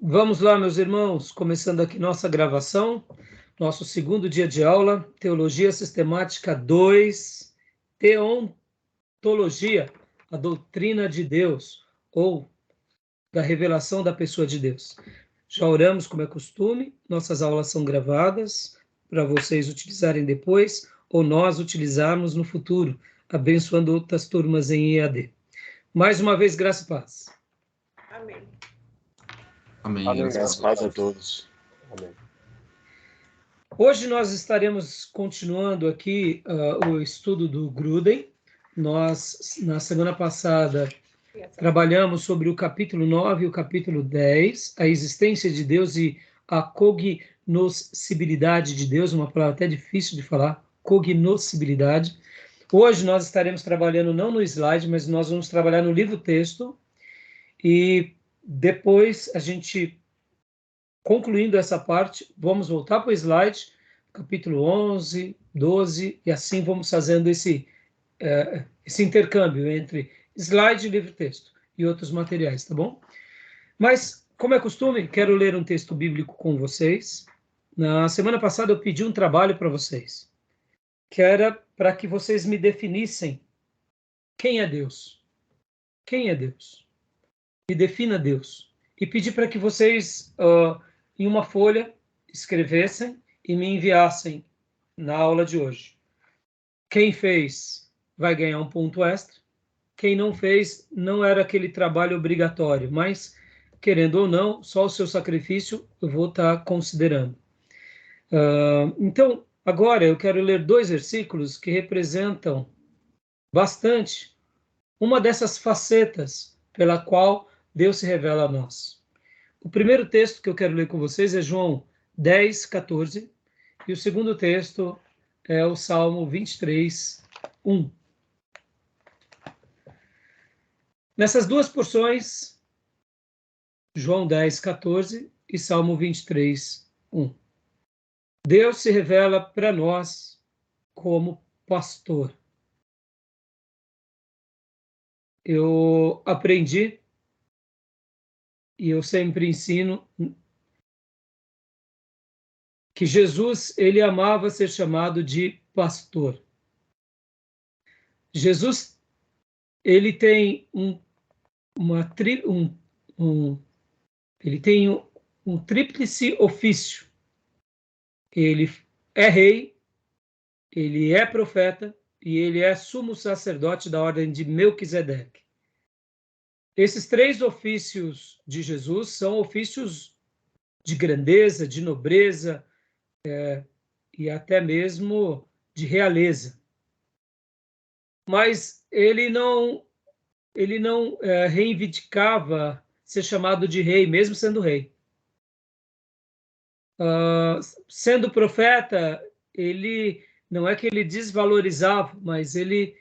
Vamos lá, meus irmãos, começando aqui nossa gravação, nosso segundo dia de aula, Teologia Sistemática 2, Teontologia, a doutrina de Deus, ou da revelação da pessoa de Deus. Já oramos, como é costume, nossas aulas são gravadas para vocês utilizarem depois, ou nós utilizarmos no futuro, abençoando outras turmas em EAD. Mais uma vez, graça e paz. Amém. Amém. Amém. Graças a paz a todos. Amém. Hoje nós estaremos continuando aqui o estudo do Grudem. Nós, na semana passada, trabalhamos sobre o capítulo 9 e o capítulo 10, a existência de Deus e a cognoscibilidade de Deus, uma palavra até difícil de falar, cognoscibilidade. Hoje nós estaremos trabalhando não no slide, mas nós vamos trabalhar no livro-texto e depois a gente, concluindo essa parte, vamos voltar para o slide, capítulo 11, 12, e assim vamos fazendo esse intercâmbio entre slide, livro-texto e outros materiais, tá bom? Mas, como é costume, quero ler um texto bíblico com vocês. Na semana passada eu pedi um trabalho para vocês, que era para que vocês me definissem quem é Deus. Quem é Deus? Me defina Deus. E pedi para que vocês, em uma folha, escrevessem e me enviassem na aula de hoje. Quem fez vai ganhar um ponto extra. Quem não fez, não era aquele trabalho obrigatório, mas, querendo ou não, só o seu sacrifício eu vou estar considerando. Então, agora eu quero ler 2 versículos que representam bastante uma dessas facetas pela qual Deus se revela a nós. O primeiro texto que eu quero ler com vocês é João 10, 14, e o segundo texto é o Salmo 23, 1. Nessas duas porções, João 10, 14 e Salmo 23, 1. Deus se revela para nós como pastor. Eu aprendi, e eu sempre ensino, que Jesus, ele amava ser chamado de pastor. Jesus, ele tem um tríplice ofício. Ele é rei, ele é profeta e ele é sumo sacerdote da ordem de Melquisedeque. Esses 3 ofícios de Jesus são ofícios de grandeza, de nobreza e até mesmo de realeza. Mas ele não reivindicava ser chamado de rei, mesmo sendo rei. Sendo profeta, ele não é que ele desvalorizava, mas ele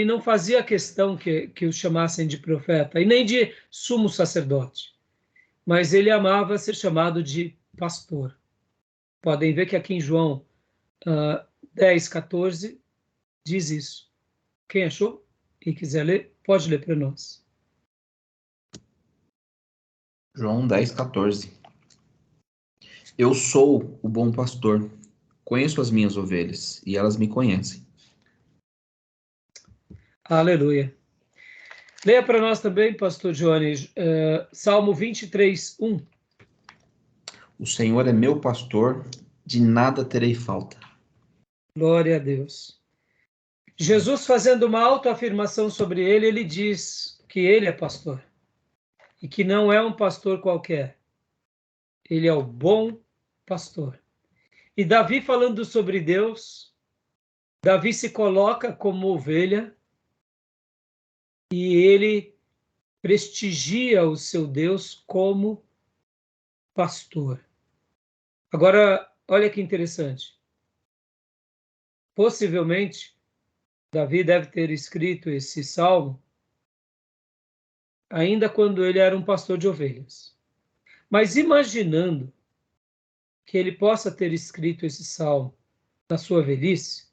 não fazia questão que o chamassem de profeta, e nem de sumo sacerdote, mas ele amava ser chamado de pastor. Podem ver que aqui em João 10, 14, diz isso. Quem achou e quiser ler, pode ler para nós. João 10, 14. Eu sou o bom pastor, conheço as minhas ovelhas, e elas me conhecem. Aleluia. Leia para nós também, pastor Jones, Salmo 23, 1. O Senhor é meu pastor, de nada terei falta. Glória a Deus. Jesus, fazendo uma autoafirmação sobre ele, ele diz que ele é pastor. E que não é um pastor qualquer. Ele é o bom pastor. E Davi, falando sobre Deus, Davi se coloca como ovelha e ele prestigia o seu Deus como pastor. Agora, olha que interessante. Possivelmente, Davi deve ter escrito esse salmo ainda quando ele era um pastor de ovelhas. Mas imaginando que ele possa ter escrito esse salmo na sua velhice,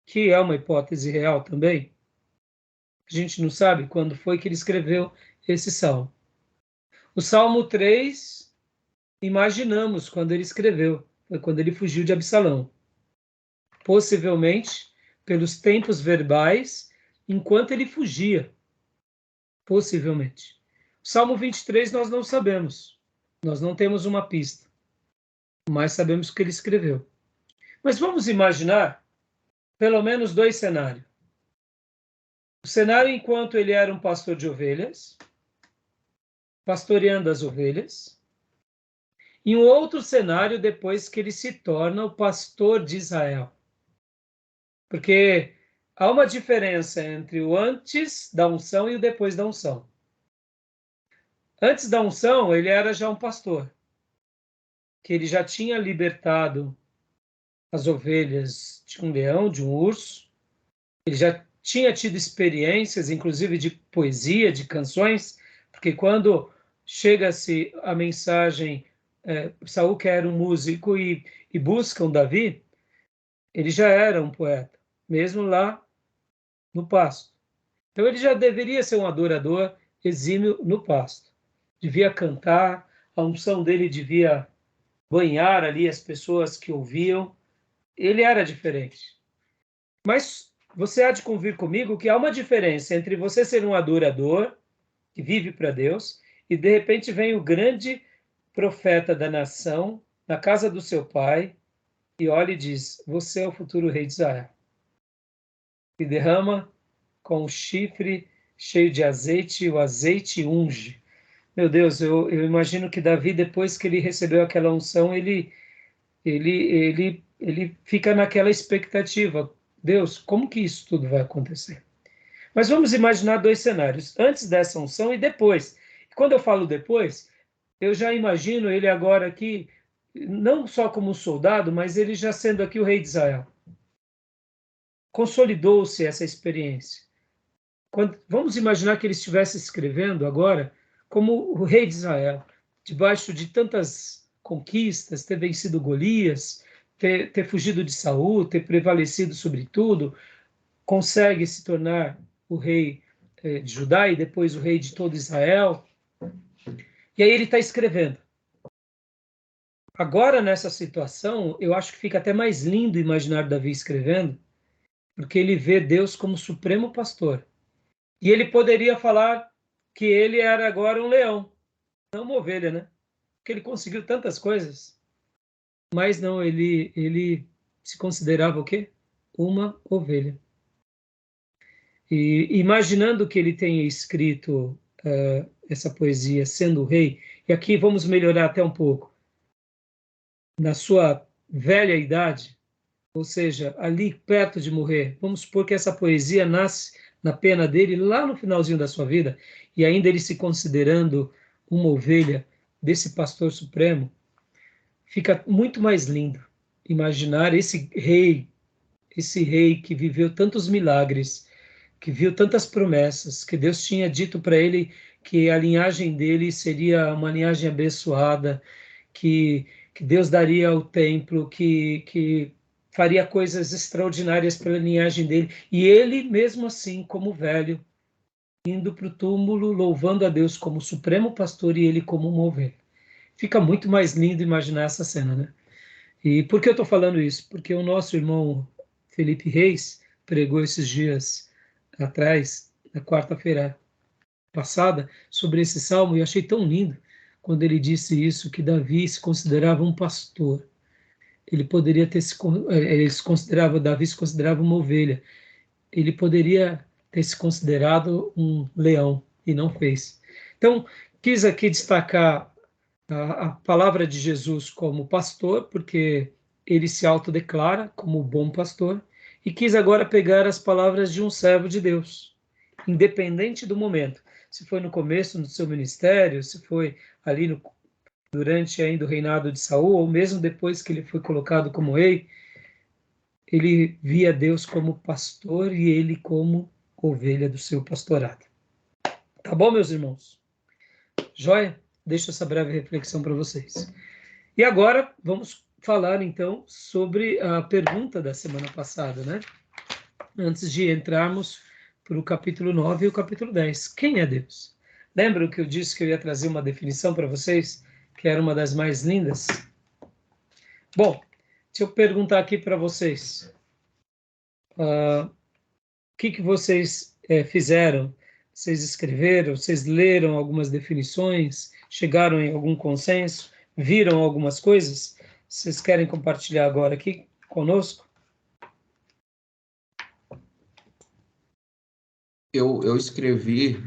que é uma hipótese real também, a gente não sabe quando foi que ele escreveu esse salmo. O Salmo 3 imaginamos quando ele escreveu, foi quando ele fugiu de Absalão. Possivelmente pelos tempos verbais, enquanto ele fugia. Possivelmente. O Salmo 23 nós não sabemos. Nós não temos uma pista. Mas sabemos que ele escreveu. Mas vamos imaginar pelo menos 2 cenários. O cenário enquanto ele era um pastor de ovelhas, pastoreando as ovelhas, e um outro cenário depois que ele se torna o pastor de Israel. Porque há uma diferença entre o antes da unção e o depois da unção. Antes da unção, ele era já um pastor, que ele já tinha libertado as ovelhas de um leão, de um urso, ele já tinha tido experiências, inclusive de poesia, de canções, porque quando chega-se a mensagem, Saul que era um músico e buscam Davi, ele já era um poeta, mesmo lá no pasto. Então ele já deveria ser um adorador exímio no pasto. Devia cantar, a unção dele devia banhar ali as pessoas que ouviam. Ele era diferente. Mas você há de convir comigo que há uma diferença entre você ser um adorador, que vive para Deus, e de repente vem o grande profeta da nação, na casa do seu pai, e olha e diz, você é o futuro rei de Israel. E derrama com o chifre cheio de azeite, e o azeite unge. Meu Deus, eu imagino que Davi, depois que ele recebeu aquela unção, ele fica naquela expectativa. Deus, como que isso tudo vai acontecer? Mas vamos imaginar 2 cenários, antes dessa unção e depois. Quando eu falo depois, eu já imagino ele agora aqui, não só como soldado, mas ele já sendo aqui o rei de Israel. Consolidou-se essa experiência. Vamos imaginar que ele estivesse escrevendo agora como o rei de Israel, debaixo de tantas conquistas, ter vencido Golias, ter fugido de Saul, ter prevalecido sobre tudo, consegue se tornar o rei de Judá e depois o rei de todo Israel. E aí ele está escrevendo. Agora, nessa situação, eu acho que fica até mais lindo imaginar Davi escrevendo, porque ele vê Deus como supremo pastor. E ele poderia falar que ele era agora um leão, não uma ovelha, né? Porque ele conseguiu tantas coisas. Mas não, ele se considerava o quê? Uma ovelha. E imaginando que ele tenha escrito essa poesia sendo o rei, e aqui vamos melhorar até um pouco, na sua velha idade, ou seja, ali perto de morrer, vamos supor que essa poesia nasce na pena dele lá no finalzinho da sua vida, e ainda ele se considerando uma ovelha desse pastor supremo, fica muito mais lindo imaginar esse rei que viveu tantos milagres, que viu tantas promessas, que Deus tinha dito para ele que a linhagem dele seria uma linhagem abençoada, que Deus daria o templo, que faria coisas extraordinárias pela linhagem dele. E ele, mesmo assim, como velho, indo para o túmulo, louvando a Deus como supremo pastor e ele como uma ovelha. Fica muito mais lindo imaginar essa cena, né? E por que eu estou falando isso? Porque o nosso irmão Felipe Reis pregou esses dias atrás, na quarta-feira passada, sobre esse salmo, e eu achei tão lindo quando ele disse isso, que Davi se considerava um pastor. Ele poderia ter Davi se considerava uma ovelha. Ele poderia ter se considerado um leão, e não fez. Então, quis aqui destacar a palavra de Jesus como pastor, porque ele se autodeclara como bom pastor, e quis agora pegar as palavras de um servo de Deus, independente do momento. Se foi no começo do seu ministério, se foi ali durante ainda o reinado de Saul, ou mesmo depois que ele foi colocado como rei, ele via Deus como pastor e ele como ovelha do seu pastorado. Tá bom, meus irmãos? Joia? Deixo essa breve reflexão para vocês. E agora vamos falar então sobre a pergunta da semana passada, né? Antes de entrarmos para o capítulo 9 e o capítulo 10. Quem é Deus? Lembram que eu disse que eu ia trazer uma definição para vocês? que era uma das mais lindas. Bom, deixa eu perguntar aqui para vocês. O que vocês fizeram? Vocês escreveram? Vocês leram algumas definições? Chegaram em algum consenso? Viram algumas coisas? Vocês querem compartilhar agora aqui conosco? Eu escrevi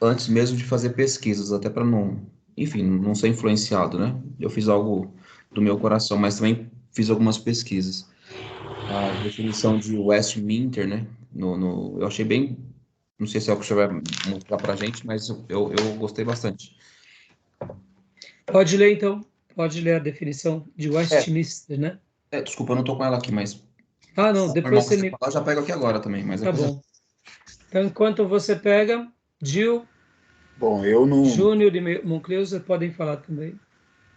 antes mesmo de fazer pesquisas, até para não, enfim, não ser influenciado, né? Eu fiz algo do meu coração, mas também fiz algumas pesquisas. A definição de Westminster, né? Eu achei bem, não sei se é o que você vai mostrar para a gente, mas eu gostei bastante. Pode ler, então. Pode ler a definição de Westminster, né? Desculpa, eu não estou com ela aqui, mas... não, depois você me... falar, eu já pego aqui agora também, mas... Tá bom. Então, enquanto você pega, Gil, Bom, eu não... Júnior e Moncleusa podem falar também.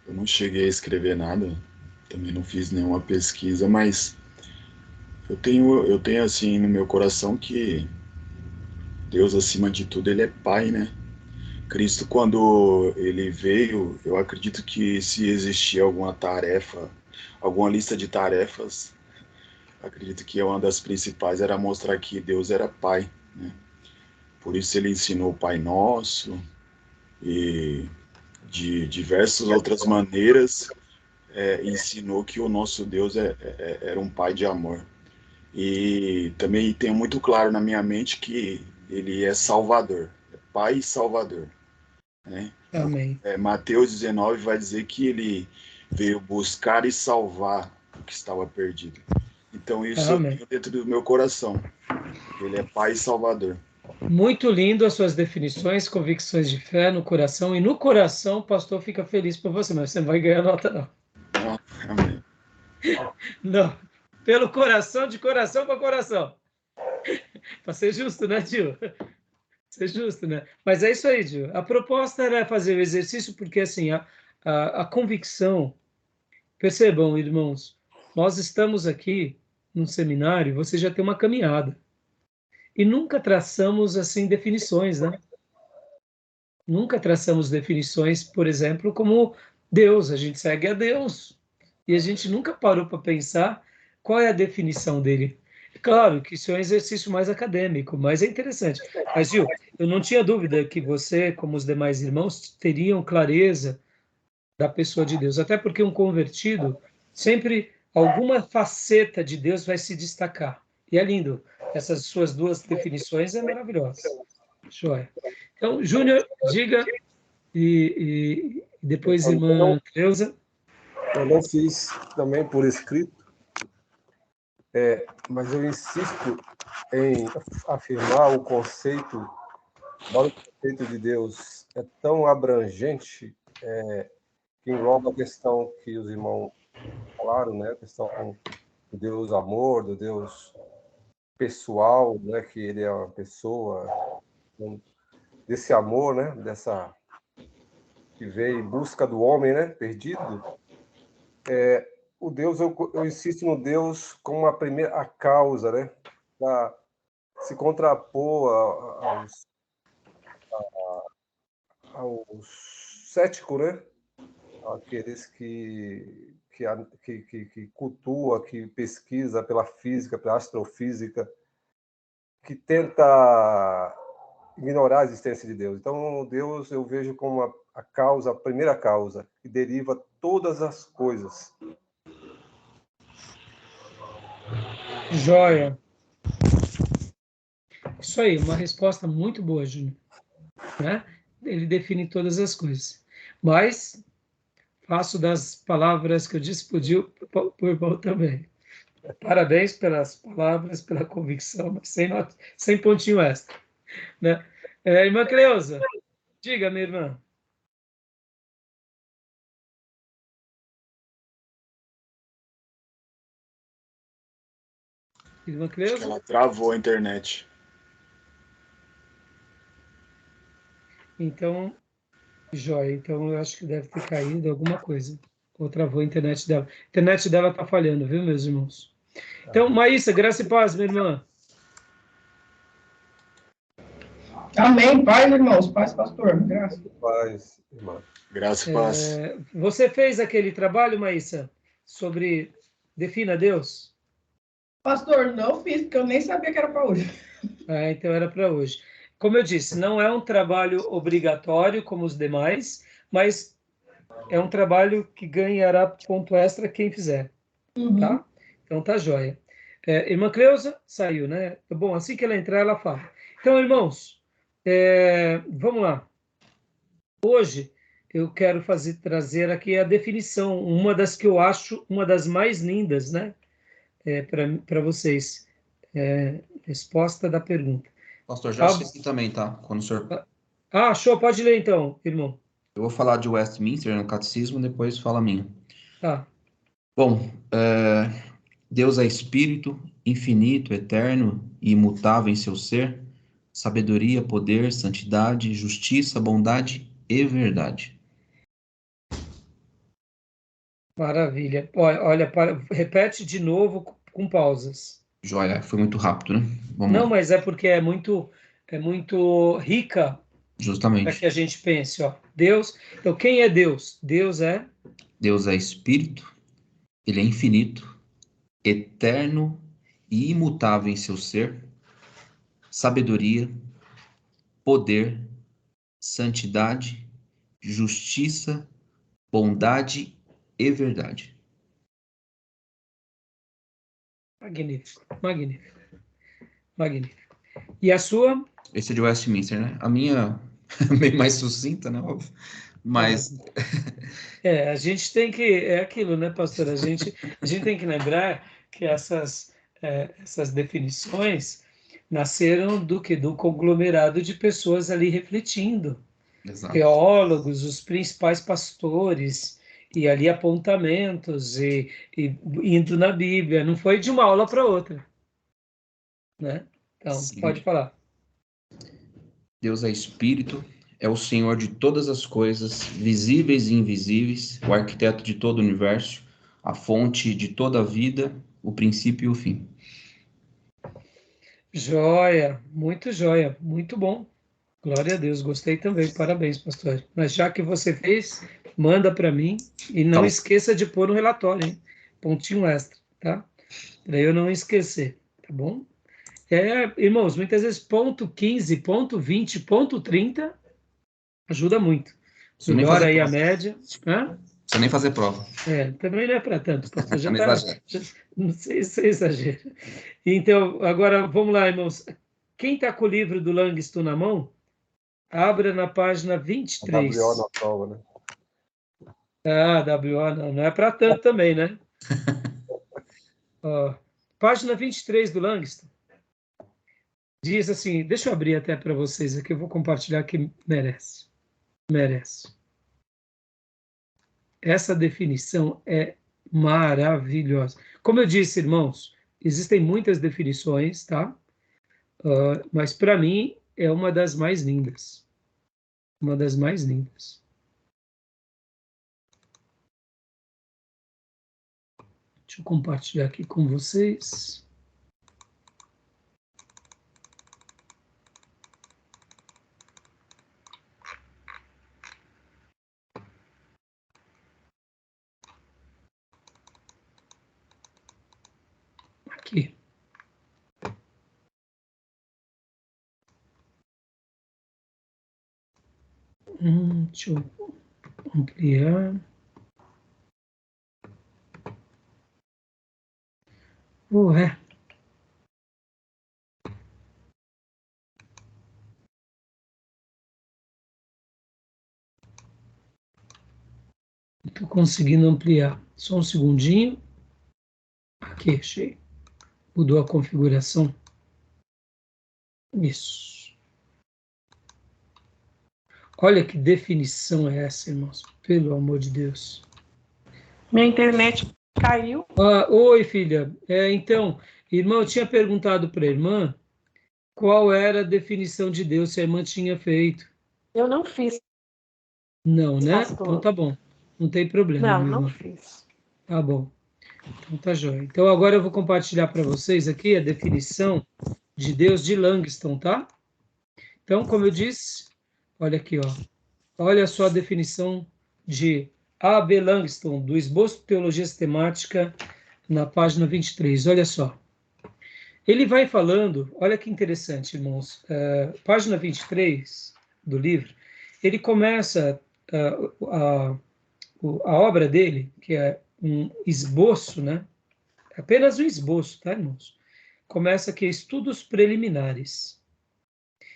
Eu não cheguei a escrever nada, também não fiz nenhuma pesquisa, mas eu tenho assim no meu coração que Deus, acima de tudo, ele é Pai, né? Cristo, quando ele veio, eu acredito que se existia alguma tarefa, alguma lista de tarefas, acredito que uma das principais era mostrar que Deus era Pai, né? Por isso ele ensinou o Pai Nosso e de diversas outras maneiras ensinou que o nosso Deus era um Pai de amor. E também tenho muito claro na minha mente que ele é Salvador, é Pai e Salvador, né? Amém. Mateus 19 vai dizer que ele veio buscar e salvar o que estava perdido. Então isso eu tenho dentro do meu coração. Ele é Pai e Salvador. Muito lindo as suas definições, convicções de fé no coração. E no coração o pastor fica feliz por você, mas você não vai ganhar nota, não. Amém. Não. Pelo coração, de coração para coração. Para ser justo, né, tio? Ser justo, né? Mas é isso aí, tio. A proposta era fazer o exercício, porque assim, a convicção. Percebam, irmãos, nós estamos aqui num seminário, você já tem uma caminhada. E nunca traçamos, assim, definições, né? Nunca traçamos definições, por exemplo, como Deus. A gente segue a Deus. E a gente nunca parou para pensar qual é a definição dele. É claro que isso é um exercício mais acadêmico, mas é interessante. Mas, Gil, eu não tinha dúvida que você, como os demais irmãos, teriam clareza da pessoa de Deus. Até porque um convertido, sempre alguma faceta de Deus vai se destacar. E é lindo. Essas suas duas definições é maravilhosa. Joia. Então, Júnior, diga, e depois irmã Cleusa. Eu não fiz também por escrito, mas eu insisto em afirmar o conceito de Deus é tão abrangente, que engloba a questão que os irmãos falaram, né? A questão do Deus amor, do Deus pessoal, né? Que ele é uma pessoa, desse amor, né? Dessa que veio em busca do homem, né? Perdido. O Deus, eu insisto no Deus como a causa, né? Para se contrapor aos céticos, né? Aqueles que cultua, que pesquisa pela física, pela astrofísica, que tenta ignorar a existência de Deus. Então, Deus eu vejo como a causa, a primeira causa, que deriva todas as coisas. Joia. Isso aí, uma resposta muito boa, Júnior. Né? Ele define todas as coisas. Mas faço das palavras que eu disse por bom também. Parabéns pelas palavras, pela convicção, mas sem pontinho extra. Né? Irmã Cleusa, diga, minha irmã. Irmã Cleusa? Acho que ela travou a internet. Então, joia. Então, eu acho que deve ter caído alguma coisa. Ou travou a internet dela. A internet dela está falhando, viu, meus irmãos? Então, Maísa, graça e paz, minha irmã. Amém. Paz, irmãos. Paz, pastor. Graças. Paz, irmã. Graça e paz. Você fez aquele trabalho, Maísa, sobre defina Deus? Pastor, não fiz, porque eu nem sabia que era para hoje. Então era para hoje. Como eu disse, não é um trabalho obrigatório como os demais, mas é um trabalho que ganhará ponto extra quem fizer, tá? Então tá joia. Irmã Cleusa saiu, né? Bom, assim que ela entrar, ela fala. Então, irmãos, vamos lá. Hoje eu quero trazer aqui a definição, uma das que eu acho uma das mais lindas, né? Para vocês. Resposta da pergunta. Pastor, já esqueci também, tá? Quando o senhor... Show, pode ler então, irmão. Eu vou falar de Westminster no catecismo, depois fala a minha. Tá. Bom, Deus é espírito, infinito, eterno e imutável em seu ser, sabedoria, poder, santidade, justiça, bondade e verdade. Maravilha. Olha, repete de novo com pausas. Joia, foi muito rápido, né? Não, mas é porque é muito rica. Justamente. Para que a gente pense, Deus. Então, quem é Deus? Deus é espírito, ele é infinito, eterno e imutável em seu ser, sabedoria, poder, santidade, justiça, bondade e verdade. Magnífico, magnífico, magnífico. E a sua? Esse é de Westminster, né? A minha é meio mais sucinta, né? Óbvio. Mas... a gente tem que... É aquilo, né, pastor? A gente tem que lembrar que essas definições nasceram do conglomerado de pessoas ali refletindo. Exato. Teólogos, os principais pastores, e ali apontamentos, e indo na Bíblia. Não foi de uma aula para outra. Né? Então, sim. Pode falar. Deus é espírito, é o Senhor de todas as coisas, visíveis e invisíveis, o arquiteto de todo o universo, a fonte de toda a vida, o princípio e o fim. Joia, muito bom. Glória a Deus, gostei também, parabéns, pastor. Mas já que você fez, manda para mim e não esqueça de pôr no relatório, hein? Pontinho extra, tá? Para eu não esquecer, tá bom? Irmãos, muitas vezes ponto 15, ponto 20, ponto 30 ajuda muito. Melhora aí a média. Não precisa nem fazer prova. Também não é para tanto, pastor. Não sei se é exagero. Então, agora, vamos lá, irmãos. Quem está com o livro do Langston na mão, abra na página 23. WO na prova, né? WO não é para tanto também, né? Página 23 do Langston. Diz assim, deixa eu abrir até para vocês aqui, eu vou compartilhar que merece. Essa definição é maravilhosa. Como eu disse, irmãos, existem muitas definições, tá? Mas para mim é uma das mais lindas. Uma das mais lindas. Deixa eu compartilhar aqui com vocês. Aqui. Deixa eu ampliar. Ué. Estou conseguindo ampliar. Só um segundinho. Aqui, achei. Mudou a configuração. Isso. Olha que definição é essa, irmãos. Pelo amor de Deus. Minha internet caiu. Oi, filha. Então, irmã, eu tinha perguntado para a irmã qual era a definição de Deus, se a irmã tinha feito. Eu não fiz. Não, né? Pastor. Então tá bom. Não tem problema. Não fiz. Tá bom. Então tá jóia. Então agora eu vou compartilhar para vocês aqui a definição de Deus de Langston, tá? Então, como eu disse, olha aqui, ó. Olha só a definição de A.B. Langston, do Esboço de Teologia Sistemática, na página 23. Olha só. Ele vai falando, olha que interessante, irmãos, página 23 do livro, ele começa a obra dele, que é um esboço, né? Apenas um esboço, tá, irmãos? Começa aqui, estudos preliminares.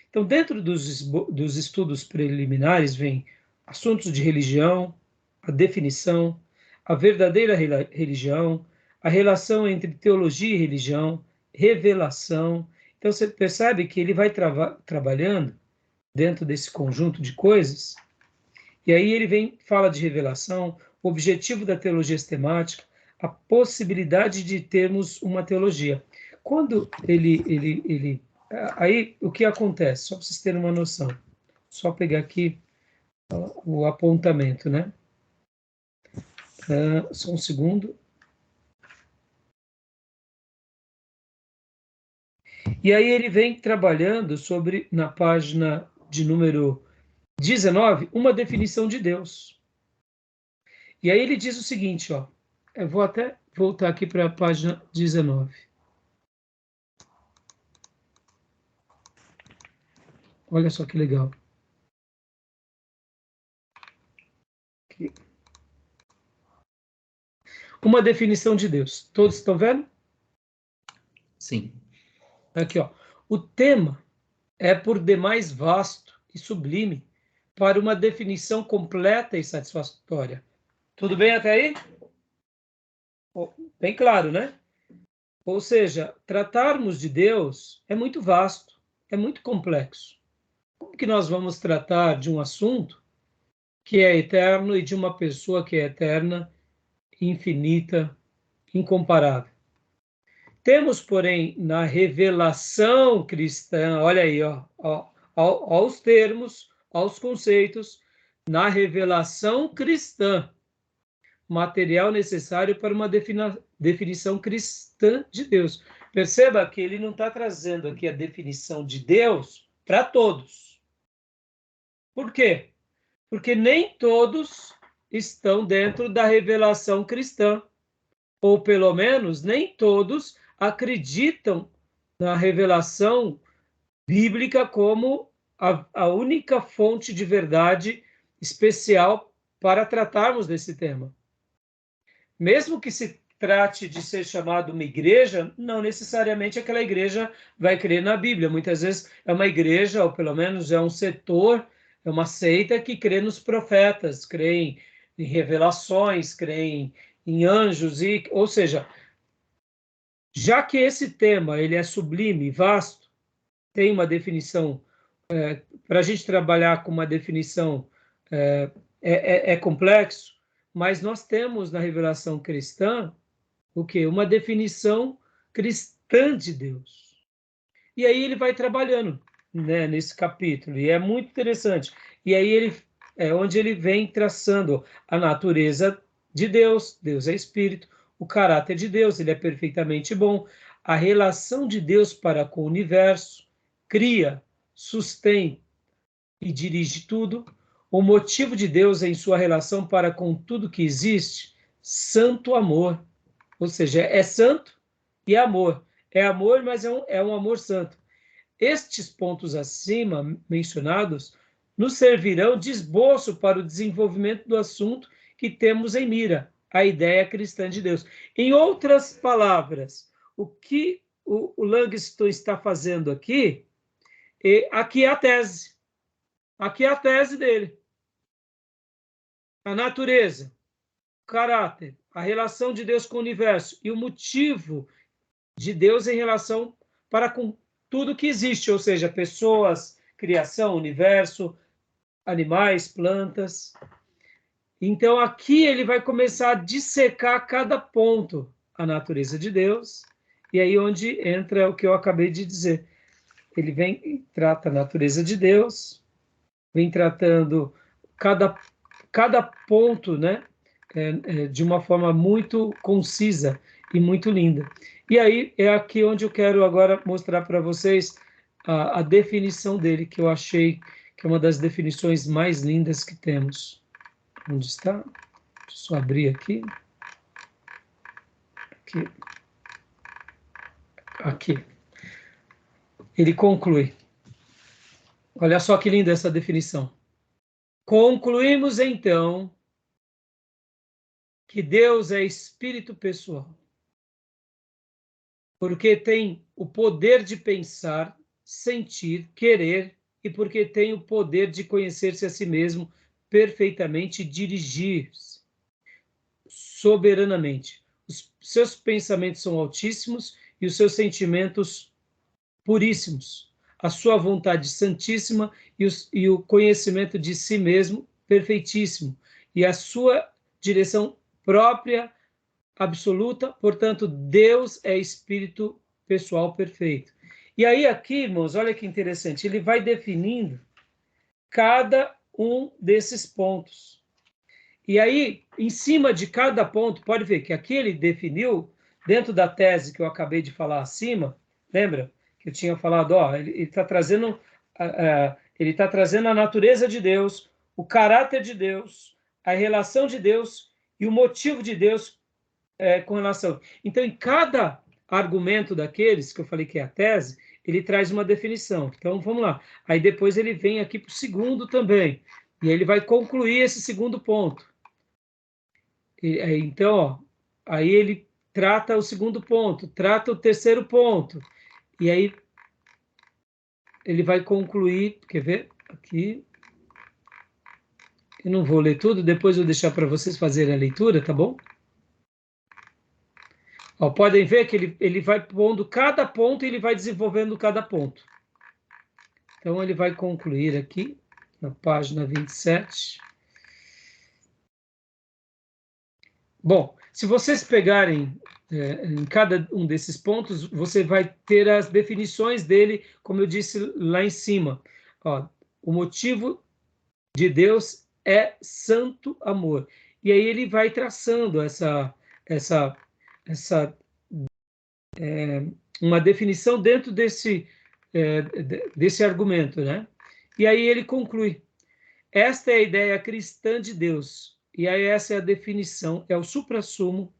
Então, dentro dos estudos preliminares, vem assuntos de religião, a definição, a verdadeira religião, a relação entre teologia e religião, revelação. Então, você percebe que ele vai trabalhando dentro desse conjunto de coisas, e aí ele fala de revelação, o objetivo da teologia sistemática, a possibilidade de termos uma teologia. Quando aí, o que acontece? Só para vocês terem uma noção. Só pegar aqui o apontamento, né? Só um segundo. E aí ele vem trabalhando sobre, na página de número 19, uma definição de Deus. E aí ele diz o seguinte, ó. Eu vou até voltar aqui para a página 19. Olha só que legal. Aqui. Uma definição de Deus. Todos estão vendo? Sim. Aqui, ó. O tema é por demais vasto e sublime para uma definição completa e satisfatória. Tudo bem até aí? Bem claro, né? Ou seja, tratarmos de Deus é muito vasto, é muito complexo. Como que nós vamos tratar de um assunto que é eterno e de uma pessoa que é eterna, infinita, incomparável? Temos, porém, na revelação cristã, olha aí, ó, aos termos, aos conceitos, na revelação cristã, material necessário para uma definição cristã de Deus. Perceba que ele não está trazendo aqui a definição de Deus para todos. Por quê? Porque nem todos estão dentro da revelação cristã, ou pelo menos nem todos acreditam na revelação bíblica como a única fonte de verdade especial para tratarmos desse tema. Mesmo que se trate de ser chamado uma igreja, não necessariamente aquela igreja vai crer na Bíblia. Muitas vezes é uma igreja, ou pelo menos é um setor, é uma seita que crê nos profetas, crê em revelações, crê em anjos, ou seja, já que esse tema ele é sublime, vasto, tem uma definição, para a gente trabalhar com uma definição é complexo, mas nós temos na revelação cristã o quê? Uma definição cristã de Deus. E aí ele vai trabalhando, né, nesse capítulo, e é muito interessante. E aí ele é onde ele vem traçando a natureza de Deus, Deus é espírito, o caráter de Deus, ele é perfeitamente bom, a relação de Deus para com o universo, cria, sustém e dirige tudo, o motivo de Deus em sua relação para com tudo que existe, santo amor, ou seja, é santo e é amor. É amor, mas é um amor santo. Estes pontos acima mencionados nos servirão de esboço para o desenvolvimento do assunto que temos em mira, a ideia cristã de Deus. Em outras palavras, o que o Langston está fazendo aqui, aqui é a tese. Aqui é a tese dele. A natureza, o caráter, a relação de Deus com o universo e o motivo de Deus em relação para com tudo que existe, ou seja, pessoas, criação, universo, animais, plantas. Então, aqui ele vai começar a dissecar cada ponto, a natureza de Deus, e aí onde entra o que eu acabei de dizer. Ele vem e trata a natureza de Deus, vem tratando cada ponto, né, de uma forma muito concisa e muito linda. E aí é aqui onde eu quero agora mostrar para vocês a definição dele, que eu achei que é uma das definições mais lindas que temos. Onde está? Deixa eu só abrir aqui. Aqui. Ele conclui. Olha só que linda essa definição. Concluímos, então, que Deus é espírito pessoal, porque tem o poder de pensar, sentir, querer, e porque tem o poder de conhecer-se a si mesmo perfeitamente e dirigir-se soberanamente. Os seus pensamentos são altíssimos e os seus sentimentos puríssimos. A sua vontade santíssima e o conhecimento de si mesmo perfeitíssimo. E a sua direção própria absoluta, portanto, Deus é espírito pessoal perfeito. E aí aqui, irmãos, olha que interessante, ele vai definindo cada um desses pontos. E aí, em cima de cada ponto, pode ver que aqui ele definiu, dentro da tese que eu acabei de falar acima, lembra que eu tinha falado, ó, ele está trazendo a natureza de Deus, o caráter de Deus, a relação de Deus e o motivo de Deus com relação. Então, em cada argumento daqueles que eu falei que é a tese, ele traz uma definição. Então, vamos lá. Aí depois ele vem aqui para o segundo também. E ele vai concluir esse segundo ponto. Então, ó, aí ele trata o segundo ponto, trata o terceiro ponto. E aí ele vai concluir, quer ver? Aqui. Eu não vou ler tudo, depois eu vou deixar para vocês fazerem a leitura, tá bom? Ó, podem ver que ele vai pondo cada ponto e ele vai desenvolvendo cada ponto. Então, ele vai concluir aqui, na página 27. Bom, se vocês pegarem em cada um desses pontos, você vai ter as definições dele, como eu disse lá em cima. Ó, o motivo de Deus é santo amor. E aí ele vai traçando uma definição dentro desse argumento, né? E aí ele conclui. Esta é a ideia cristã de Deus. E aí essa é a definição, é o suprassumo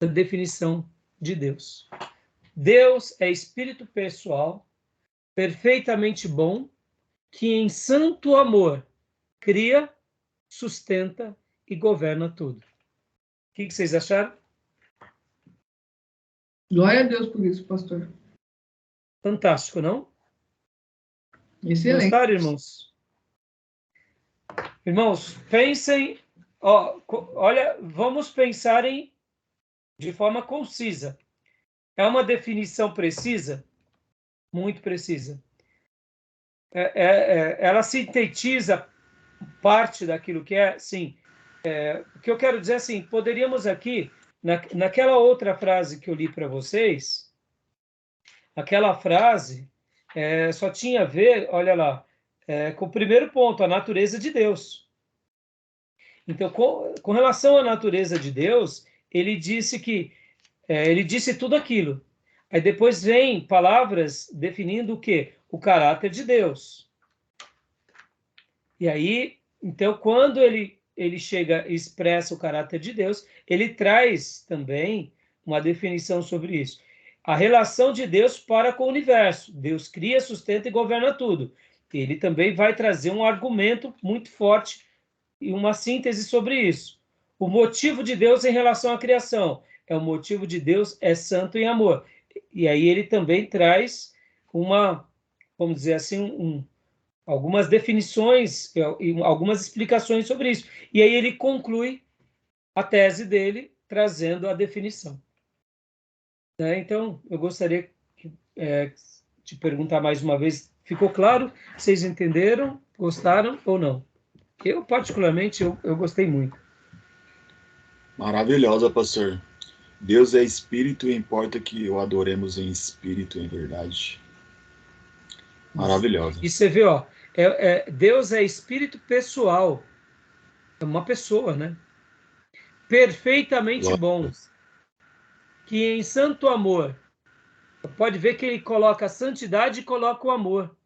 da definição de Deus. Deus é espírito pessoal, perfeitamente bom, que em santo amor cria, sustenta e governa tudo. O que vocês acharam? Glória a Deus por isso, pastor. Fantástico, não? Excelente. Gostaram, irmãos? Irmãos, pensem, olha, vamos pensar de forma concisa. É uma definição precisa? Muito precisa. Ela sintetiza parte daquilo que é? Sim. O que eu quero dizer é assim, poderíamos aqui, naquela outra frase que eu li para vocês, aquela frase só tinha a ver, olha lá, com o primeiro ponto, a natureza de Deus. Então, com relação à natureza de Deus, ele disse ele disse tudo aquilo. Aí depois vem palavras definindo o quê? O caráter de Deus. E aí, então, quando ele chega e expressa o caráter de Deus, ele traz também uma definição sobre isso. A relação de Deus para com o universo. Deus cria, sustenta e governa tudo. Ele também vai trazer um argumento muito forte e uma síntese sobre isso. O motivo de Deus em relação à criação. O motivo de Deus é santo em amor. E aí ele também traz vamos dizer assim, algumas definições, algumas explicações sobre isso. E aí ele conclui a tese dele, trazendo a definição. Então, eu gostaria de perguntar mais uma vez, ficou claro? Vocês entenderam? Gostaram ou não? Eu, particularmente, eu gostei muito. Maravilhosa, pastor. Deus é espírito e importa que o adoremos em espírito e em verdade. Maravilhosa. E você vê, ó, Deus é espírito pessoal. É uma pessoa, né? Perfeitamente bom. Que em santo amor. pode ver que ele coloca a santidade e coloca o amor.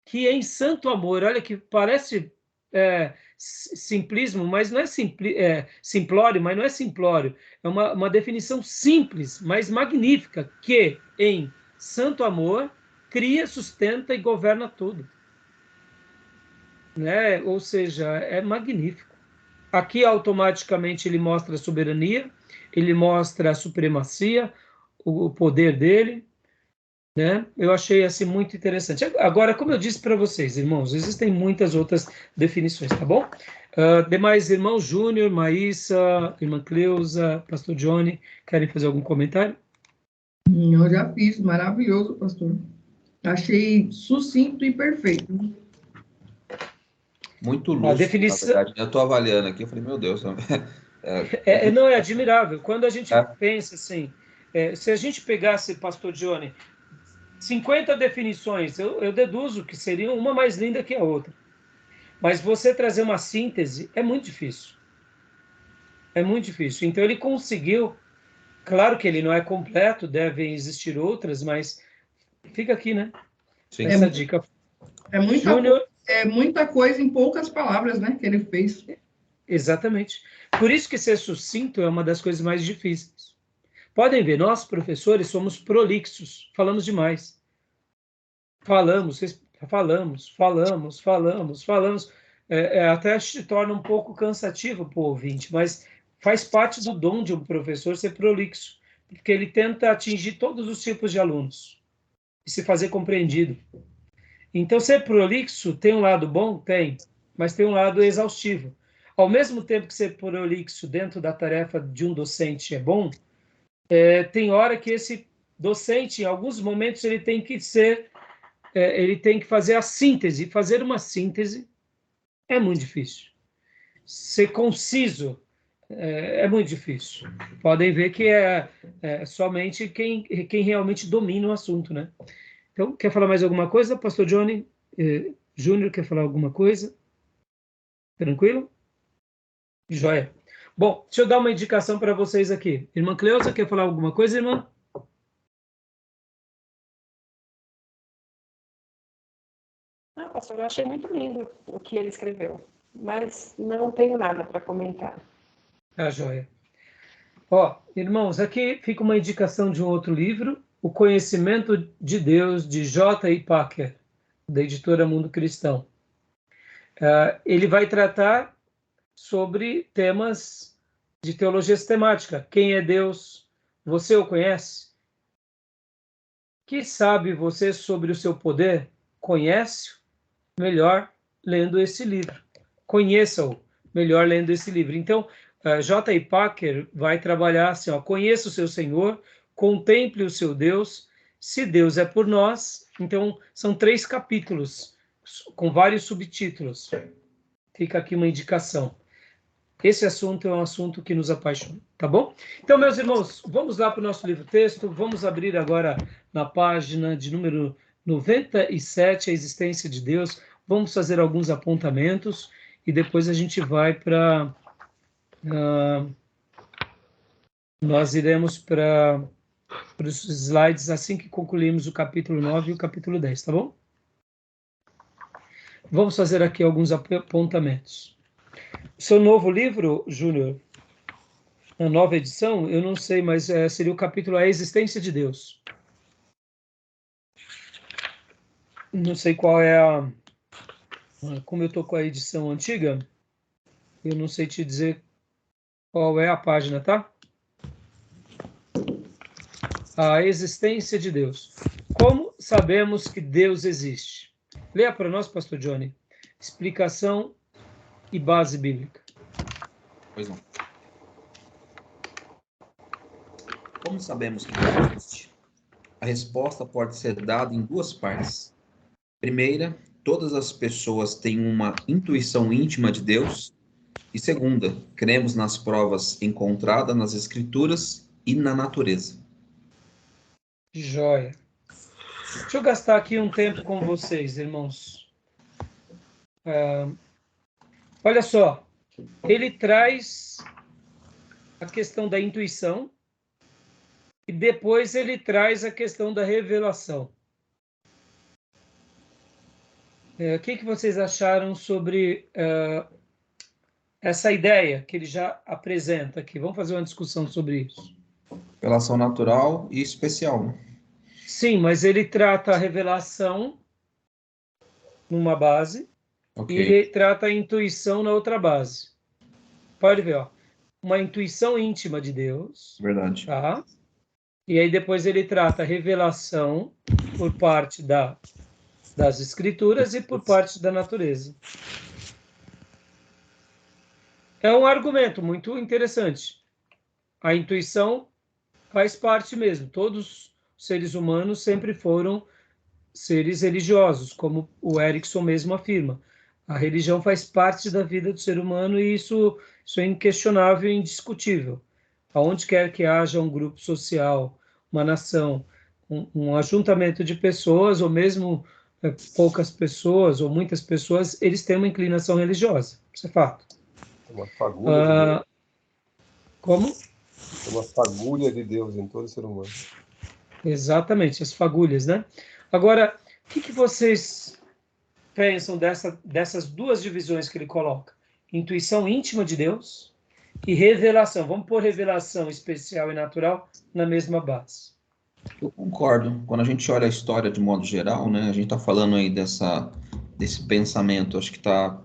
Que em santo amor, olha que parece simplismo, mas não é, simplório, mas não é simplório. É uma definição simples, mas magnífica, que em santo amor cria, sustenta e governa tudo. Né? Ou seja, é magnífico. Aqui automaticamente ele mostra a soberania, ele mostra a supremacia, o poder dele, né? Eu achei assim muito interessante. Agora, como eu disse para vocês, irmãos, existem muitas outras definições, tá bom? Demais irmãos, Júnior, Maísa, irmã Cleusa, pastor Johnny, querem fazer algum comentário? Eu já fiz, maravilhoso, pastor. Achei sucinto e perfeito. Muito A lúcido, definição... na verdade. Eu estou avaliando aqui, eu falei, meu Deus. não, é admirável. Quando a gente É. pensa assim, se a gente pegasse, pastor Johnny, 50 definições, eu deduzo que seriam uma mais linda que a outra. Mas você trazer uma síntese é muito difícil. É muito difícil. Então ele conseguiu, claro que ele não é completo, devem existir outras, mas fica aqui, né? Sim. Essa dica. Júnior... muita coisa em poucas palavras, né, que ele fez. Exatamente. Por isso que ser sucinto é uma das coisas mais difíceis. Podem ver, nós, professores, somos prolixos, falamos demais. Falamos. Até se torna um pouco cansativo para o ouvinte, mas faz parte do dom de um professor ser prolixo, porque ele tenta atingir todos os tipos de alunos e se fazer compreendido. Então, ser prolixo tem um lado bom? Tem, mas tem um lado exaustivo. Ao mesmo tempo que ser prolixo dentro da tarefa de um docente é bom, tem hora que esse docente, em alguns momentos, ele tem que fazer a síntese. Fazer uma síntese é muito difícil. Ser conciso é muito difícil. Podem ver que é somente quem realmente domina o assunto, né? Então, quer falar mais alguma coisa, pastor Johnny? Júnior, quer falar alguma coisa? Tranquilo? Joia. Bom, deixa eu dar uma indicação para vocês aqui. Irmã Cleusa, quer falar alguma coisa, irmã? Pastor, eu achei muito lindo o que ele escreveu, mas não tenho nada para comentar. Joia. Irmãos, aqui fica uma indicação de um outro livro, O Conhecimento de Deus, de J.I. Packer, da editora Mundo Cristão. Ele vai tratar sobre temas de teologia sistemática. Quem é Deus? Você o conhece? Que sabe você sobre o seu poder? Conhece-o melhor lendo esse livro. Conheça-o melhor lendo esse livro. Então, J.I. Packer vai trabalhar assim, conheça o seu Senhor, contemple o seu Deus, se Deus é por nós. Então, são 3 capítulos, com vários subtítulos. Fica aqui uma indicação. Esse assunto é um assunto que nos apaixona, tá bom? Então, meus irmãos, vamos lá para o nosso livro-texto, vamos abrir agora na página de número 97, a existência de Deus, vamos fazer alguns apontamentos e depois a gente vai para... nós iremos para os slides assim que concluirmos o capítulo 9 e o capítulo 10, tá bom? Vamos fazer aqui alguns apontamentos. O seu novo livro, Júnior, a nova edição, eu não sei, mas seria o capítulo A Existência de Deus. Não sei qual é como eu estou com a edição antiga, eu não sei te dizer qual é a página, tá? A existência de Deus. Como sabemos que Deus existe? Leia para nós, pastor Johnny. Explicação e base bíblica. Pois não. Como sabemos que Deus existe? A resposta pode ser dada em 2 partes. Primeira, todas as pessoas têm uma intuição íntima de Deus. E segunda, cremos nas provas encontradas nas Escrituras e na natureza. Joia. Deixa eu gastar aqui um tempo com vocês, irmãos. Olha só, ele traz a questão da intuição, e depois ele traz a questão da revelação. O que vocês acharam sobre essa ideia que ele já apresenta aqui? Vamos fazer uma discussão sobre isso. Revelação natural e especial, né? Sim, mas ele trata a revelação numa base e ele trata a intuição na outra base. Pode ver, ó. Uma intuição íntima de Deus. Verdade. Tá? E aí depois ele trata a revelação por parte das escrituras e por parte da natureza. É um argumento muito interessante. A intuição faz parte mesmo. Todos os seres humanos sempre foram seres religiosos, como o Erickson mesmo afirma. A religião faz parte da vida do ser humano e isso é inquestionável e indiscutível. Aonde quer que haja um grupo social, uma nação, um ajuntamento de pessoas, ou mesmo poucas pessoas, ou muitas pessoas, eles têm uma inclinação religiosa. Isso é fato. Uma fagulha como? Uma fagulha de Deus em todo ser humano. Exatamente, as fagulhas, né? Agora, o que vocês pensam dessas duas divisões que ele coloca? Intuição íntima de Deus e revelação. Vamos pôr revelação especial e natural na mesma base. Eu concordo. Quando a gente olha a história de modo geral, né, a gente está falando aí desse pensamento, acho que está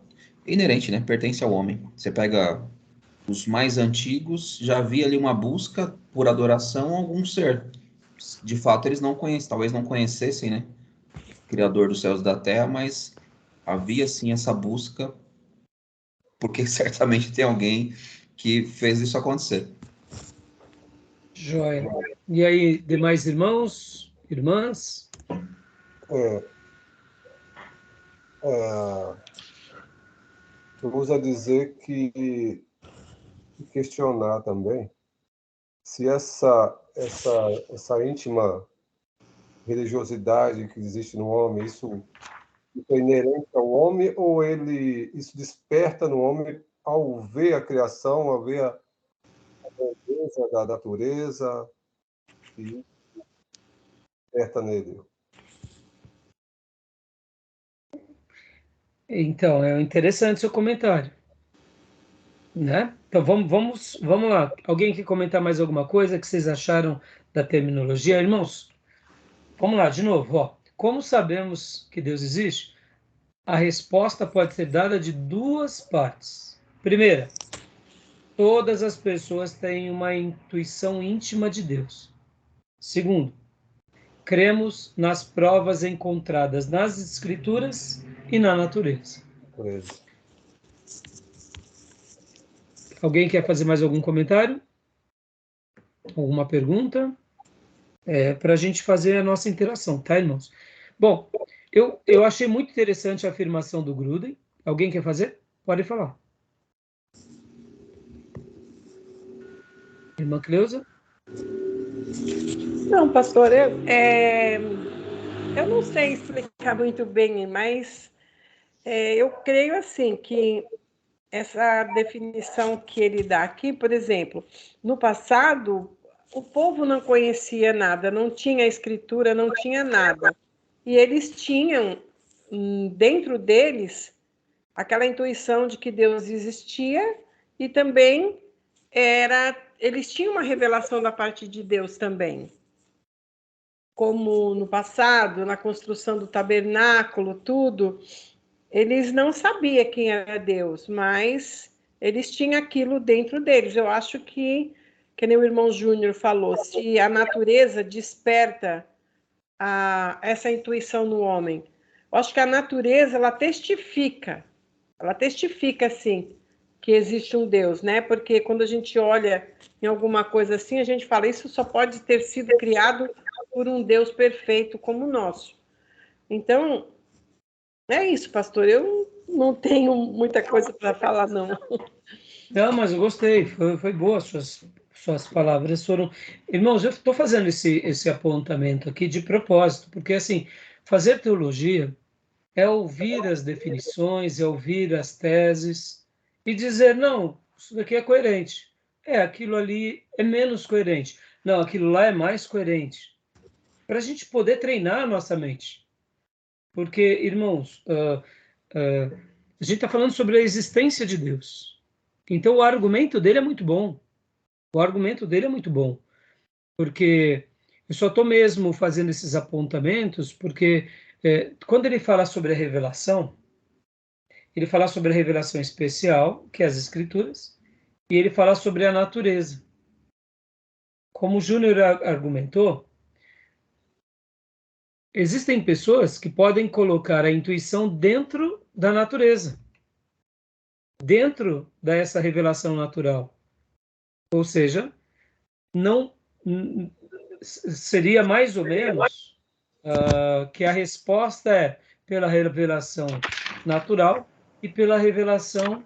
inerente, né, pertence ao homem. Você pega os mais antigos, já havia ali uma busca por adoração a algum ser. De fato, eles não conhecem, talvez não conhecessem, né, o Criador dos céus e da terra, mas havia sim essa busca, porque certamente tem alguém que fez isso acontecer. Joia. E aí, demais irmãos, irmãs? Eu uso a dizer que questionar também se essa íntima religiosidade que existe no homem, isso é inerente ao homem ou isso desperta no homem ao ver a criação, ao ver a beleza da natureza e desperta nele? Então, é interessante seu comentário, né? Então, vamos lá. Alguém quer comentar mais alguma coisa que vocês acharam da terminologia? Irmãos, vamos lá, de novo. Ó. Como sabemos que Deus existe? A resposta pode ser dada de duas partes. Primeira, todas as pessoas têm uma intuição íntima de Deus. Segundo, cremos nas provas encontradas nas Escrituras e na natureza. Alguém quer fazer mais algum comentário? Alguma pergunta? Para a gente fazer a nossa interação, tá, irmãos? Bom, eu achei muito interessante a afirmação do Gruden. Alguém quer fazer? Pode falar. Irmã Cleusa? Não, pastor, eu não sei explicar muito bem, mas eu creio assim que essa definição que ele dá aqui, por exemplo, no passado o povo não conhecia nada, não tinha escritura, não tinha nada. E eles tinham dentro deles aquela intuição de que Deus existia e também eles tinham uma revelação da parte de Deus também. Como no passado, na construção do tabernáculo, tudo, eles não sabiam quem era Deus, mas eles tinham aquilo dentro deles. Eu acho que nem o irmão Júnior falou, se a natureza desperta essa intuição no homem, eu acho que a natureza, ela testifica, assim, que existe um Deus, né? Porque quando a gente olha em alguma coisa assim, a gente fala, isso só pode ter sido criado por um Deus perfeito como o nosso. Então, é isso, pastor. Eu não tenho muita coisa para falar, não. Não, mas eu gostei. Foi boa suas palavras. Foram... Irmãos, eu estou fazendo esse apontamento aqui de propósito, porque, assim, fazer teologia é ouvir as definições, é ouvir as teses e dizer, não, isso daqui é coerente. Aquilo ali é menos coerente. não, aquilo lá é mais coerente. Para a gente poder treinar a nossa mente. Porque, irmãos, a gente está falando sobre a existência de Deus. Então, o argumento dele é muito bom. O argumento dele é muito bom. Porque eu só estou mesmo fazendo esses apontamentos porque quando ele fala sobre a revelação, ele fala sobre a revelação especial, que é as Escrituras, e ele fala sobre a natureza. Como o Júnior argumentou, existem pessoas que podem colocar a intuição dentro da natureza, dentro dessa revelação natural. Ou seja, não seria mais ou menos que a resposta é pela revelação natural e pela revelação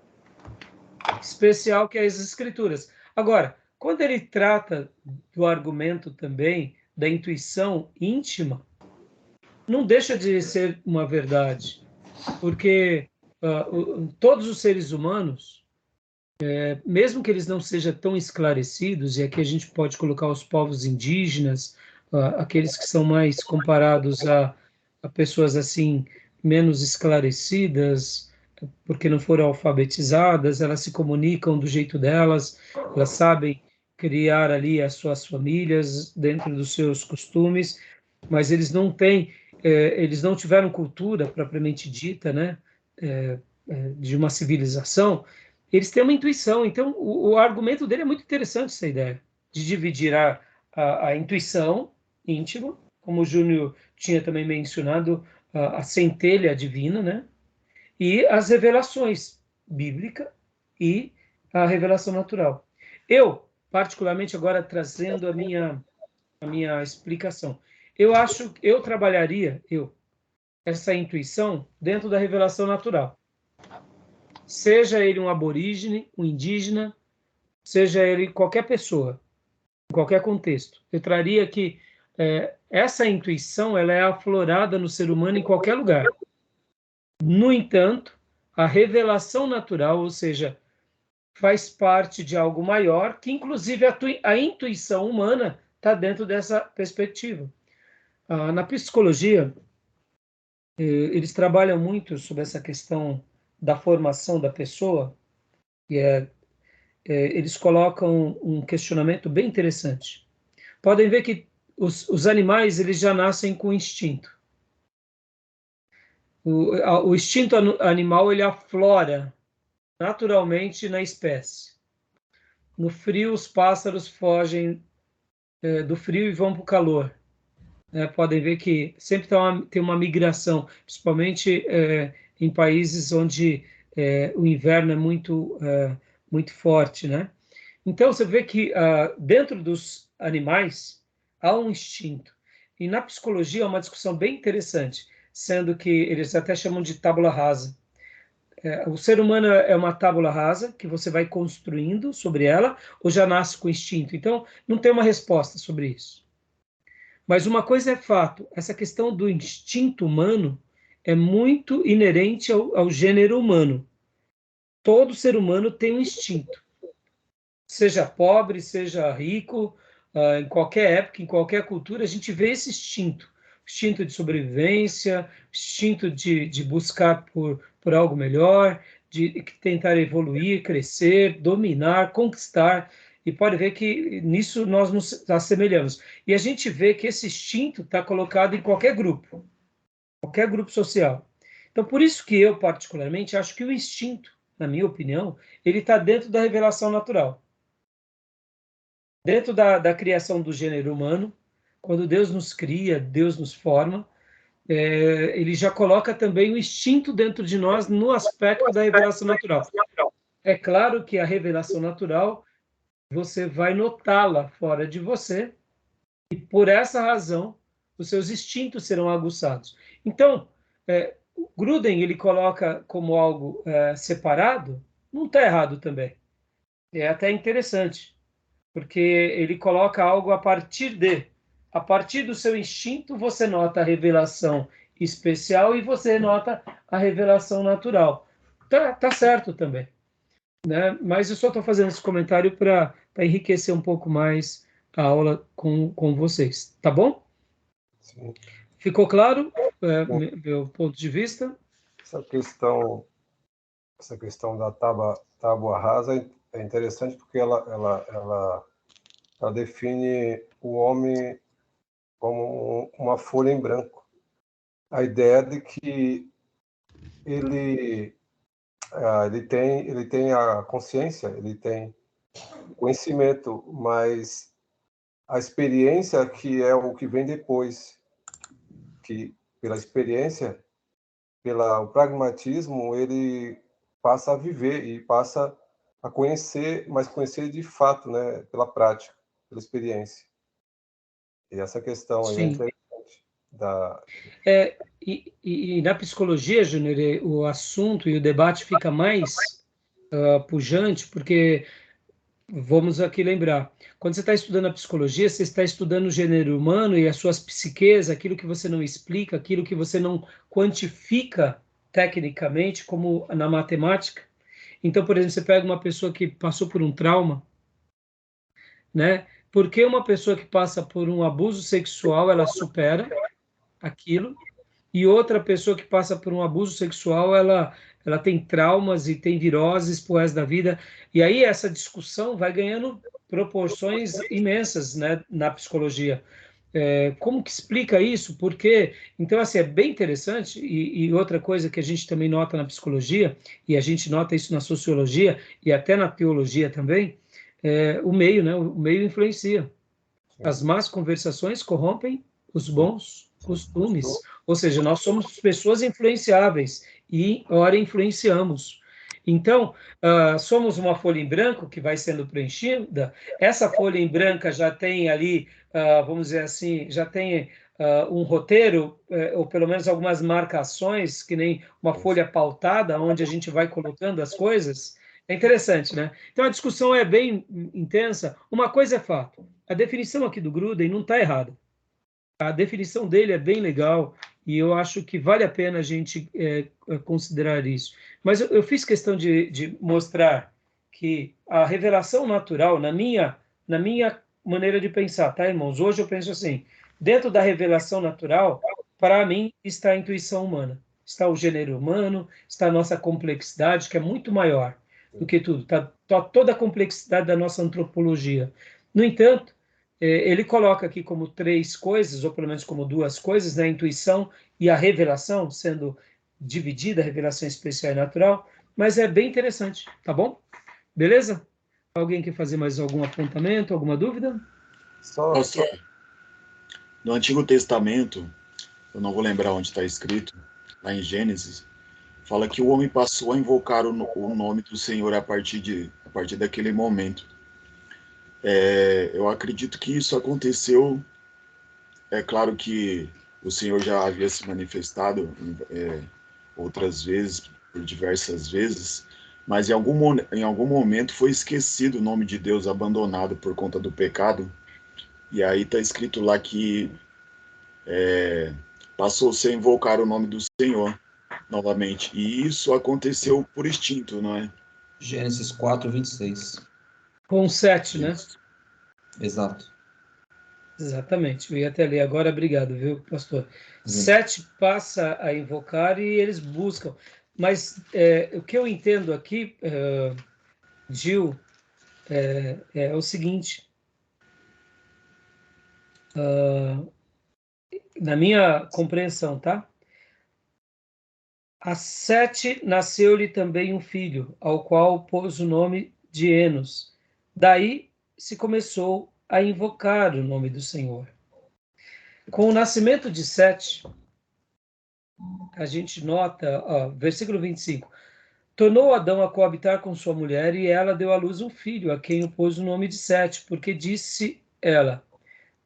especial, que é as Escrituras. Agora, quando ele trata do argumento também da intuição íntima, não deixa de ser uma verdade, porque todos os seres humanos, mesmo que eles não sejam tão esclarecidos, e aqui a gente pode colocar os povos indígenas, aqueles que são mais comparados a pessoas assim menos esclarecidas, porque não foram alfabetizadas, elas se comunicam do jeito delas, elas sabem criar ali as suas famílias dentro dos seus costumes, mas eles não têm, eles não tiveram cultura propriamente dita, né, de uma civilização. Eles têm uma intuição. Então, o argumento dele é muito interessante, essa ideia de dividir a intuição íntima, como o Júnior tinha também mencionado, a centelha divina, né? E as revelações bíblica e a revelação natural. Eu, particularmente, agora trazendo a minha explicação, eu trabalharia essa intuição dentro da revelação natural. Seja ele um aborígene, um indígena, seja ele qualquer pessoa, em qualquer contexto. Eu traria que essa intuição ela é aflorada no ser humano em qualquer lugar. No entanto, a revelação natural, ou seja, faz parte de algo maior, que inclusive a intuição humana está dentro dessa perspectiva. Na psicologia, eles trabalham muito sobre essa questão da formação da pessoa, e eles colocam um questionamento bem interessante. Podem ver que os animais eles já nascem com instinto. O instinto animal ele aflora naturalmente na espécie. No frio, os pássaros fogem do frio e vão para o calor. Podem ver que sempre tem uma migração, principalmente em países onde o inverno é muito forte, né? Então, você vê que dentro dos animais há um instinto. E na psicologia é uma discussão bem interessante, sendo que eles até chamam de tábula rasa. O ser humano é uma tábula rasa que você vai construindo sobre ela, ou já nasce com instinto. Então, não tem uma resposta sobre isso. Mas uma coisa é fato, essa questão do instinto humano é muito inerente ao gênero humano. Todo ser humano tem um instinto. Seja pobre, seja rico, em qualquer época, em qualquer cultura, a gente vê esse instinto. Instinto de sobrevivência, instinto de buscar por algo melhor, de tentar evoluir, crescer, dominar, conquistar. E pode ver que nisso nós nos assemelhamos. E a gente vê que esse instinto está colocado em qualquer grupo social. Então, por isso que eu, particularmente, acho que o instinto, na minha opinião, ele está dentro da revelação natural. Dentro da criação do gênero humano, quando Deus nos cria, Deus nos forma, ele já coloca também o instinto dentro de nós no aspecto da revelação natural. É claro que a revelação natural, você vai notá-la fora de você, e por essa razão, os seus instintos serão aguçados. Então, o Gruden, ele coloca como algo separado, não está errado também. É até interessante, porque ele coloca algo a partir do seu instinto, você nota a revelação especial e você nota a revelação natural. Tá certo também, né? Mas eu só estou fazendo esse comentário para enriquecer um pouco mais a aula com vocês, tá bom? Sim. Ficou claro meu ponto de vista? Essa questão da tábua rasa é interessante porque ela define o homem como uma folha em branco. A ideia de que ele tem a consciência, ele tem conhecimento, mas a experiência que é o que vem depois, que pela experiência, pelo pragmatismo, ele passa a viver e passa a conhecer, mas conhecer de fato, né, pela prática, pela experiência. E essa questão aí é Sim. interessante. E na psicologia, Júnior, o assunto e o debate fica mais pujante, porque, vamos aqui lembrar, quando você está estudando a psicologia, você está estudando o gênero humano e as suas psiques, aquilo que você não explica, aquilo que você não quantifica tecnicamente, como na matemática. Então, por exemplo, você pega uma pessoa que passou por um trauma, né? Por que uma pessoa que passa por um abuso sexual, ela supera aquilo, e outra pessoa que passa por um abuso sexual, ela tem traumas e tem viroses pro resto da vida, e aí essa discussão vai ganhando proporções imensas, né, na psicologia. Como que explica isso? Porque, então, assim, é bem interessante, e outra coisa que a gente também nota na psicologia, e a gente nota isso na sociologia, e até na teologia também, o meio, né, o meio influencia. As más conversações corrompem os bons costumes. Ou seja, nós somos pessoas influenciáveis e, ora, influenciamos. Então, somos uma folha em branco que vai sendo preenchida. Essa folha em branca já tem ali, vamos dizer assim, já tem um roteiro, ou pelo menos algumas marcações, que nem uma folha pautada, onde a gente vai colocando as coisas. É interessante, né? Então, a discussão é bem intensa. Uma coisa é fato. A definição aqui do Gruden não está errada. A definição dele é bem legal e eu acho que vale a pena a gente considerar isso. Mas eu fiz questão de mostrar que a revelação natural, na minha maneira de pensar, tá, irmãos? Hoje eu penso assim, dentro da revelação natural, para mim, está a intuição humana. Está o gênero humano, está a nossa complexidade, que é muito maior do que tudo. Está toda a complexidade da nossa antropologia. No entanto, ele coloca aqui como 3 coisas, ou pelo menos como 2 coisas, né? A intuição e a revelação, sendo dividida, a revelação especial e natural, mas é bem interessante, tá bom? Beleza? Alguém quer fazer mais algum apontamento, alguma dúvida? Pastor, no Antigo Testamento, eu não vou lembrar onde está escrito, lá em Gênesis, fala que o homem passou a invocar o nome do Senhor a partir daquele momento. Eu acredito que isso aconteceu. É claro que o Senhor já havia se manifestado outras vezes, por diversas vezes, mas em algum momento foi esquecido o nome de Deus, abandonado por conta do pecado. E aí está escrito lá que passou-se a invocar o nome do Senhor novamente. E isso aconteceu por instinto, não é? Gênesis 4, 26. Com 7, né? Exato. Exatamente. Eu ia até ler agora, obrigado, viu, pastor? 7 passa a invocar e eles buscam. Mas o que eu entendo aqui, Gil, é o seguinte. Na minha compreensão, tá? A 7 nasceu-lhe também um filho, ao qual pôs o nome de Enos. Daí se começou a invocar o nome do Senhor. Com o nascimento de 7, a gente nota, versículo 25, tornou Adão a coabitar com sua mulher, e ela deu à luz um filho, a quem o pôs o nome de 7, porque disse ela,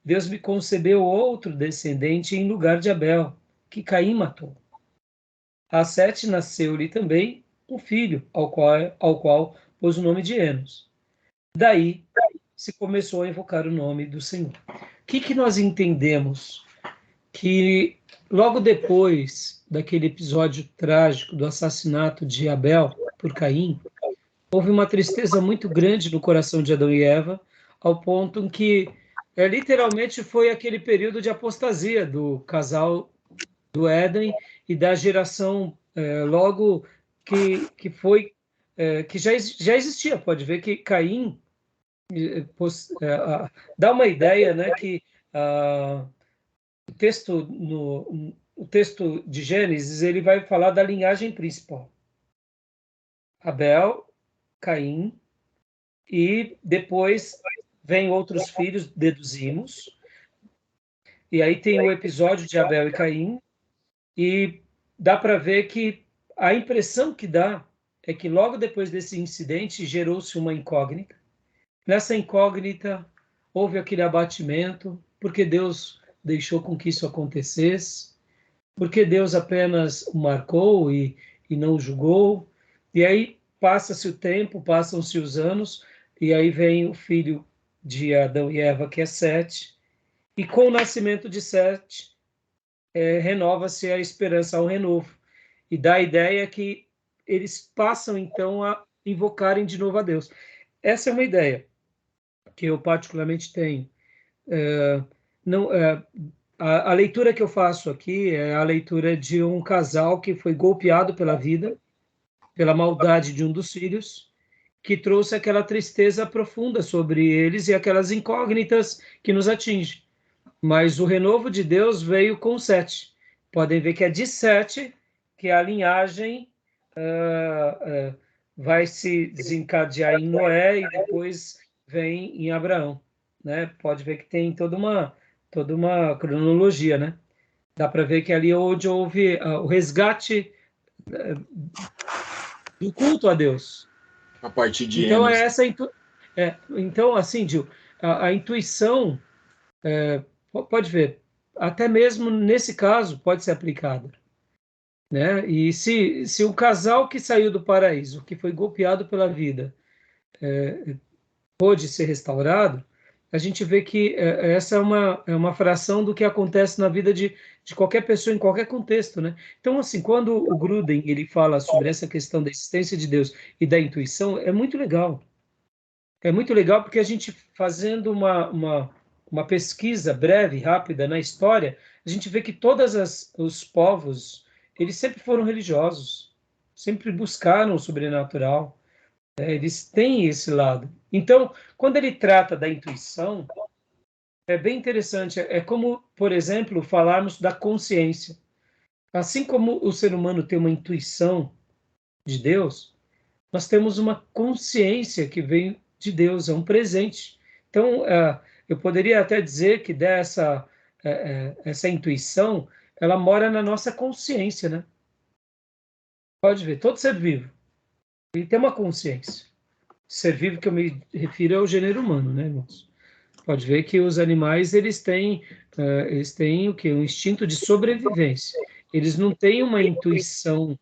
Deus me concebeu outro descendente em lugar de Abel, que Caim matou. A 7 nasceu-lhe também um filho, ao qual pôs o nome de Enos. Daí se começou a invocar o nome do Senhor. O que nós entendemos? Que logo depois daquele episódio trágico do assassinato de Abel por Caim, houve uma tristeza muito grande no coração de Adão e Eva, ao ponto em que literalmente foi aquele período de apostasia do casal do Éden e da geração logo que foi que já existia. Pode ver que Caim dá uma ideia, né, que o texto de Gênesis ele vai falar da linhagem principal. Abel, Caim, e depois vem outros filhos, deduzimos, e aí tem o episódio de Abel e Caim, e dá para ver que a impressão que dá é que logo depois desse incidente gerou-se uma incógnita. Nessa incógnita houve aquele abatimento, porque Deus deixou com que isso acontecesse, porque Deus apenas o marcou e não o julgou, e aí passa-se o tempo, passam-se os anos, e aí vem o filho de Adão e Eva, que é Sete, e com o nascimento de Sete, renova-se a esperança ao renovo, e dá a ideia que eles passam, então, a invocarem de novo a Deus. Essa é uma ideia que eu particularmente tenho. A leitura que eu faço aqui é a leitura de um casal que foi golpeado pela vida, pela maldade de um dos filhos, que trouxe aquela tristeza profunda sobre eles e aquelas incógnitas que nos atingem. Mas o renovo de Deus veio com Sete. Podem ver que é de Sete que a linhagem vai se desencadear em Noé e depois vem em Abraão, né? Pode ver que tem toda uma cronologia, né? Dá para ver que ali onde houve o resgate do culto a Deus. A partir de então Enos. Então, assim, Gil, a intuição pode ver, até mesmo nesse caso pode ser aplicada, né? E se o casal que saiu do paraíso, que foi golpeado pela vida, pôde ser restaurado, a gente vê que essa é uma fração do que acontece na vida de qualquer pessoa, em qualquer contexto, né? Então, assim, quando o Gruden ele fala sobre essa questão da existência de Deus e da intuição, é muito legal. É muito legal porque a gente, fazendo uma pesquisa breve, rápida na história, a gente vê que todos os povos, eles sempre foram religiosos, sempre buscaram o sobrenatural, eles têm esse lado. Então, quando ele trata da intuição, é bem interessante. É como, por exemplo, falarmos da consciência. Assim como o ser humano tem uma intuição de Deus, nós temos uma consciência que vem de Deus, é um presente. Então, eu poderia até dizer que essa intuição, ela mora na nossa consciência, né? Pode ver, todo ser vivo, ele tem uma consciência. Ser vivo que eu me refiro é o gênero humano, né, irmãos? Pode ver que os animais, eles têm o quê? Um instinto de sobrevivência. Eles não têm uma intuição.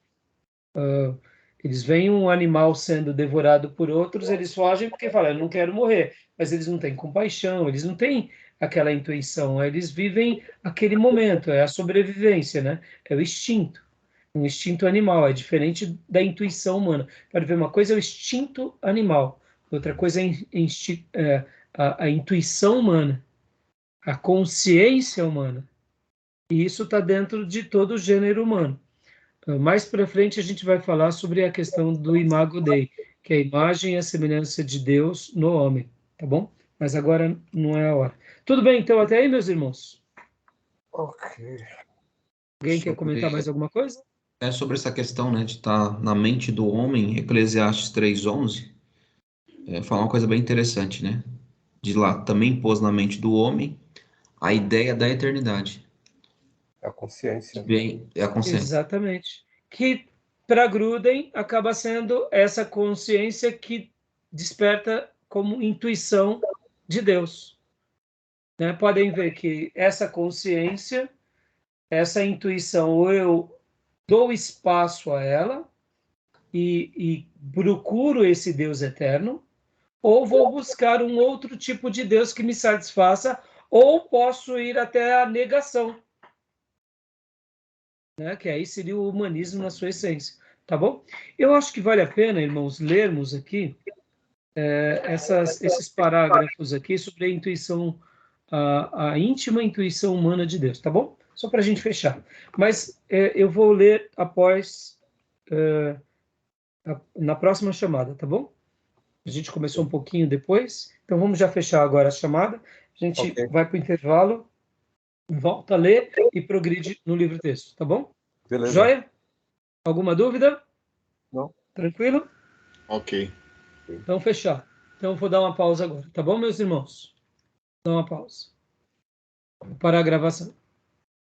Eles veem um animal sendo devorado por outros, eles fogem porque falam, eu não quero morrer. Mas eles não têm compaixão, eles não têm aquela intuição. Eles vivem aquele momento, é a sobrevivência, né? É o instinto. Um instinto animal, é diferente da intuição humana. Pode ver, uma coisa é o instinto animal, outra coisa é a intuição humana, a consciência humana. E isso está dentro de todo o gênero humano. Mais para frente a gente vai falar sobre a questão do imago Dei, que é a imagem e a semelhança de Deus no homem, tá bom? Mas agora não é a hora. Tudo bem, então, até aí, meus irmãos? Ok. Alguém quer comentar mais alguma coisa? Sobre essa questão, né, de estar na mente do homem, Eclesiastes 3:11, fala uma coisa bem interessante, né? De lá, também pôs na mente do homem a ideia da eternidade. É a consciência. É a consciência. Exatamente. Que para Gruden acaba sendo essa consciência que desperta como intuição de Deus. Né? Podem ver que essa consciência, essa intuição, ou eu dou espaço a ela e procuro esse Deus eterno, ou vou buscar um outro tipo de Deus que me satisfaça, ou posso ir até a negação, né? Que aí seria o humanismo na sua essência, tá bom? Eu acho que vale a pena, irmãos, lermos aqui esses parágrafos aqui sobre a intuição a íntima intuição humana de Deus, tá bom? Só para a gente fechar. Mas eu vou ler após, na próxima chamada, tá bom? A gente começou um pouquinho depois, então vamos já fechar agora a chamada. A gente vai para o intervalo, volta a ler e progride no livro-texto, tá bom? Beleza. Joia? Alguma dúvida? Não. Tranquilo? Ok. Então, fechar. Então, eu vou dar uma pausa agora, tá bom, meus irmãos? Dá uma pausa. Vou parar a gravação.